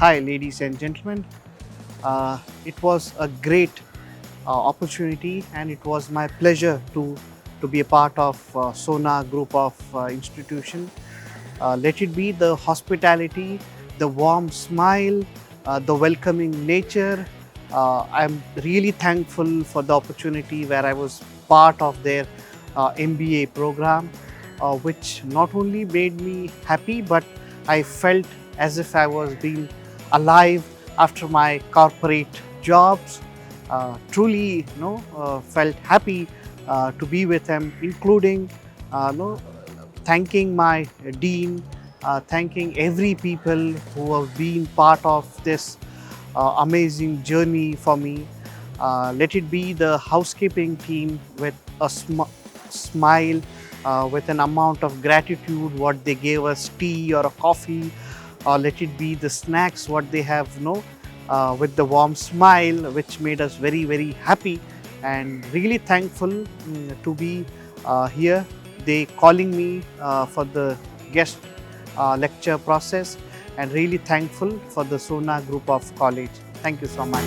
Hi, ladies and gentlemen. It was a great opportunity, and it was my pleasure to be a part of Sona Group of Institutions. Let it be the hospitality, the warm smile, the welcoming nature. I'm really thankful for the opportunity where I was part of their MBA program, which not only made me happy, but I felt as if I was being alive after my corporate jobs. Truly, felt happy to be with them, including, thanking my dean, thanking every people who have been part of this amazing journey for me. Let it be the housekeeping team with a smile, with an amount of gratitude, what they gave us, tea or a coffee, or let it be the snacks, what they have, with the warm smile, which made us very, very happy and really thankful to be here. They calling me for the guest lecture process, and really thankful for the Sona Group of College. Thank you so much.